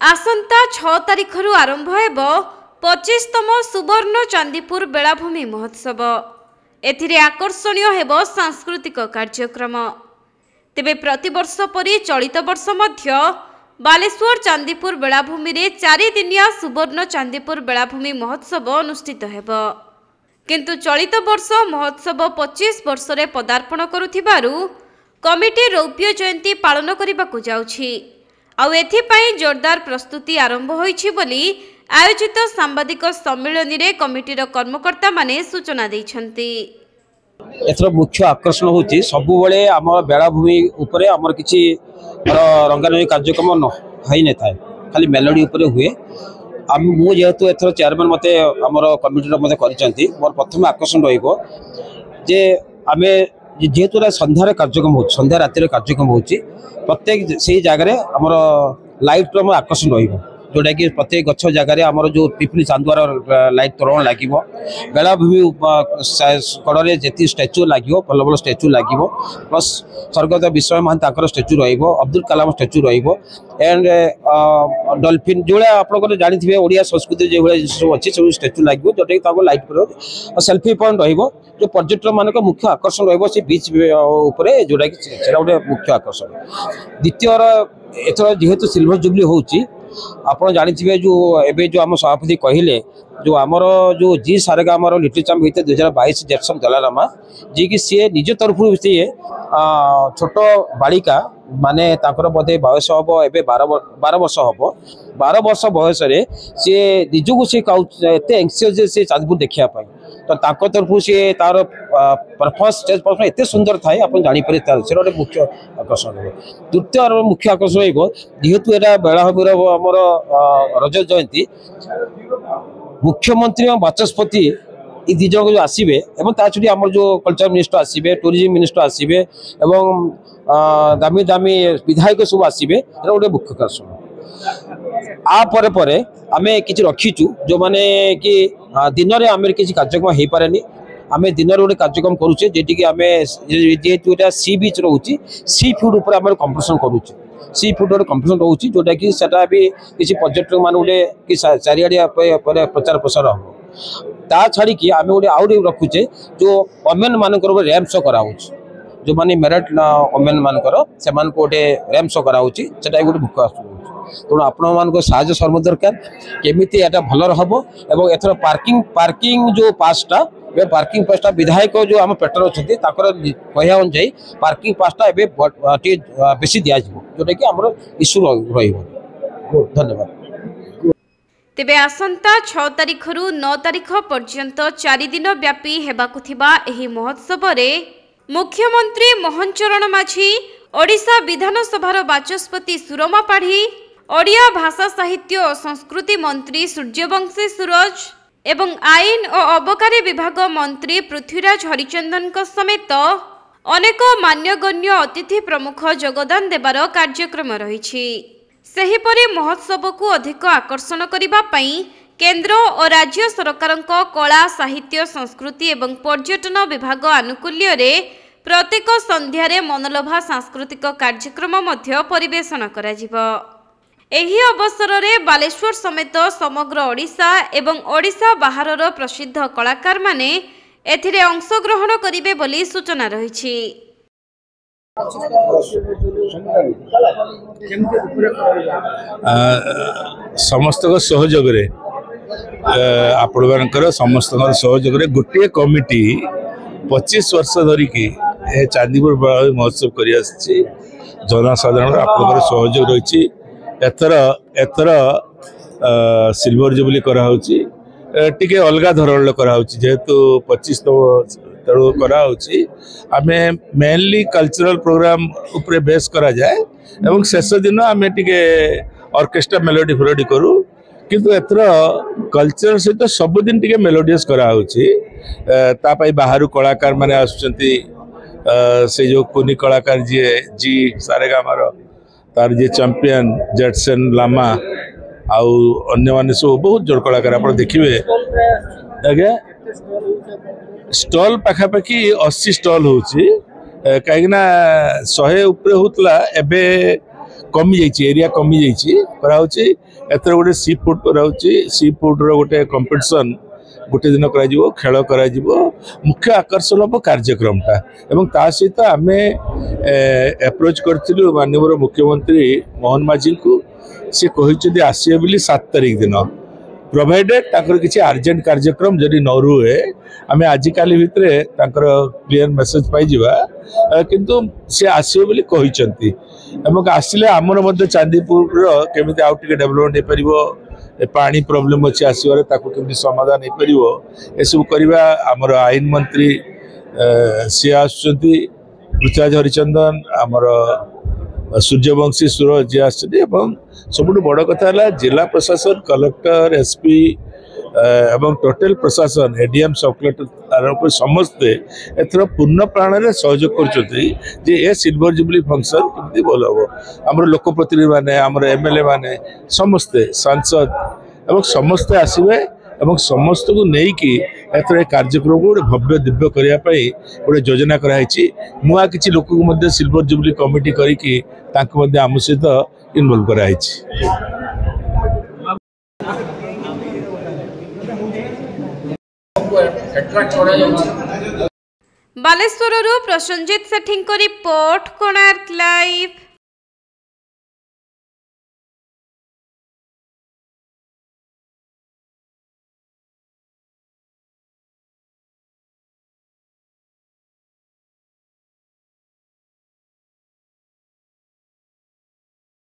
आसंता 6 तारिखरु आरंभ हेब 25तम सुवर्ण चांदीपुर बेलाभूमि महोत्सव। एथिरे आकर्षणीय हेब सांस्कृतिक कार्यक्रम। तेबे प्रतिवर्ष परि चलित वर्ष मध्य बालेश्वर चांदीपुर बेलाभूमि रे 4 दिनिया सुवर्ण चांदीपुर बेलाभूमि महोत्सव अनुष्ठित हेब। किंतु चलित वर्ष महोत्सव 25 वर्ष रे पदार्पण करुथिबारु कमिटी रौप्य जयंती पालन करिबाकु जाउछि। आउ एथिपाई जोरदार प्रस्तुति आरंभ होइछि बोली आयोजित सांबादिक सम्मेलन रे कमिटीर कर्मकर्ता माने सूचना दैछन्ति। एथर मुख्य आकर्षण होछि सबु बेले आम बेलाभूमि उपरे आमर किछि रंगारंगी कार्यक्रम न हाई न थाए, खाली मेलोडी उपरे हुए। मु जेहेतु एथर चेयरमैन मते आमर कमिटीर मते करिसंती, मोर प्रथम आकर्षण रहिबो जे आमे जेहेतु संध्यार कार्यक्रम हो, संध्या रातिर कार्यक्रम हो, प्रत्येक से जगार आमर लाइट आकर्षण रहिबो, जोटा कि प्रत्येक गछ जगार आमर जो पिपली चांदुआर लाइट तोरण लगे। बेलाभूमि कड़े जी स्टाच्यू लगे, भल भल स्टाच्यू लगे, प्लस स्वर्गत विस्मय महांती स्टाच्यू रहिबो, अब्दुल कलाम स्टाच्यू रहिबो, एंड डॉल्फिन जो आप जानी ओडिया संस्कृति जो सब अच्छी सब स्टाच्यू लगे, जोटा कि लाइट कर सेल्फी पॉइंट रहिबो। जो पर्यटक मान मुख्य आकर्षण रहिबो से बीच उपरे, जोटा कि गोटे मुख्य आकर्षण। द्वितीय एथर जेहेतु सिल्वर जुबली होउची, आपड़ जानी जो एवं जो आम सभापति कहले जो आमर जो जी सारेगा आमर लिटिल चैम्प होते 2022 जैक्सन दलारामा जी कि सी निज तरफ सी छोट बालिका माने बोधे बयस हम ए 12 वर्ष हम, 12 वर्ष बयस सी निजक सी एत एंक्सियस से चांदीपुर देखापी, तो तरफ सी तार परफॉर्मेंस स्टेज परफॉर्मेंस एत सुंदर थाए, आप जानीपर से गोटे मुख्य आकर्षण है। द्वितीय मुख्य आकर्षण जेहेतु यहाँ बेलाभूमि आमर रजत जयंती, मुख्यमंत्री और बाचस्पति ये दी जन जो आसवे और छुट्टी आम जो कल्चर मिनिस्टर आसवे, टूरिज्म मिनिस्टर आसवे और दामी दामी विधायक सब आसवे, गोटे मुख्य आकर्षण। आपर आम कि रखीचु जो मैंने कि दिन में आम किसी कार्यक्रम हो पारे, आम दिन में गोटे कार्यक्रम करुचे जी आम जेहेतु यहाँ सी बीच रोचे, सी फूड उपर आम कंपटीशन करुचे, सी फूड गोटे कंपटीशन रोचे, जोटा कि सेटा भी किसी पर्यटक मान गोटे कि चारिया प्रचार प्रसार हम। ता छाड़ी आम गोटे आउ रखुचे जो वमेन मान रैम्प शो कराऊँ, जो मैंने मेरिट वमेन मानकर से गोटे रैम्प शो कराऊँ, से गोटे मुख्य आकर्षण। तेणु आपण साहय सर्व दरकार केमी भल हम। और एथर पार्किंग जो पासटा पार्किंग पासटा विधायक जो आम पेटर अच्छा कहया अनुसार पार्किंग पासटा बेसी दिज्व, जोटा कि आम इश्यू धन्यवाद। तेबे आसंता 6 तारिखरु 9 तारिख पर्यंत 4 दिन व्यापी हेबाकु थिबा एही महोत्सव रे मुख्यमंत्री मोहन चरण माझी, ओडिशा विधानसभार बाचस्पति सुरमा पाढ़ी, ओडिया भाषा साहित्य और संस्कृति मंत्री सूर्यवंशी सूरज एवं आईन और अबकारी विभाग मंत्री पृथ्वीराज हरिचंदन समेत अनेक मान्यगण्य अतिथि प्रमुख योगदान देवार कार्यक्रम रही। सेहीपरि महोत्सव को अधिक आकर्षण करिबा पई केंद्र और राज्य सरकार कला साहित्य संस्कृति एवं पर्यटन विभाग आनुकूल्य रे प्रत्येक संध्यारे मनलोभा सांस्कृतिक कार्यक्रम मध्य परिवेषण कराजिबो। एही अवसर रे बालेश्वर समेत समग्र ओडिशा एवं ओडिशा बाहरर प्रसिद्ध कलाकार माने एथिरे अंशग्रहण करिवे बोली सूचना रहिछि। समस्त सहयोग रे आपण मानकर समस्त सहयोग रे गोटे कमिटी 25 वर्ष धरिकी चांदीपुर महोत्सव करि आछि। जनसाधारण आपण सहयोग रही। एथर सिल्वर जुबली कराऊँची टिके अलग धरण कराऊँची, जेहेतु 25 तेणु कराऊँची आम मेनली कल्चरल प्रोग्राम उपरे बेस करा जाए एवं शेष दिन आम टिके ऑर्केस्ट्रा मेलोडी फेलोडी करूँ, किंतु एथर कल्चर सहित सबुदिन टिके मेलोडियस कराऊँची। तापाई बाहर कलाकार माने आसुचंती, से जो कुनी कलाकार जी सारेगामार तार जी चैंपियन जेटसन लामा आउ अन्य माने सब बहुत जोर कलाकार आप देखिए। आज्ञा स्टॉल पाखापाखि 80 स्टॉल होची, कहीं 100 ऊपर होतला, एबे कमी जाइए एरिया कमी जाइए एथर गोटे सी फुड कराऊँच सी फुड्र गोटे कंपिटिशन गोटे दिन कर खेल कर मुख्य आकर्षण हम कार्यक्रमटा एवं ता सहित आम एप्रोच करूँ माननीय मुख्यमंत्री मोहन माझी को सी कहते आसवे बोली 7 तारिख दिन प्रोवाइडेड किसी अर्जेंट कार्यक्रम जदि न रुए आम आजिकाली भितर क्लीयर मेसेज पाइबा किंतु सी आसवे बोली कहते आसिले आमर चांदीपुर केमी आउ टे डेभलपमेंट हो पार पानी प्रोब्लेम अच्छे आसबार केमी समाधान हो पार एसबू करवा आमर आईन मंत्री सी आसुच्च पृथ्वीराज हरिचंदन आमर सूर्यवंशी सुर जी आसुच्च सबुठ बड़ कथा है जिला प्रशासन कलेक्टर एसपी एवं टोटल प्रशासन एडीएम सब कलेक्टर आरंभ समस्ते एथर पूर्ण प्राण सहयोग कर सिल्वर जुबली फंक्शन केमती भल हम आम लोकप्रतिनिधि मैंने आम एमएलए मैंने समस्ते सांसद एवं समस्ते आसवे एवं समस्त को लेकिन एथर कार्यक्रम को भव्य दिव्य करने गोटे योजना कराई नुआ किसी लोक को सिल्वर जुबली कमिटी करके आम सहित इनवल्व कराई। बालेश्वरରୁ ପ୍ରସଞ୍ଜିତ ସେଠୀଙ୍କ ରିପୋର୍ଟ କୋଣାର୍କ ଲାଇଭ୍।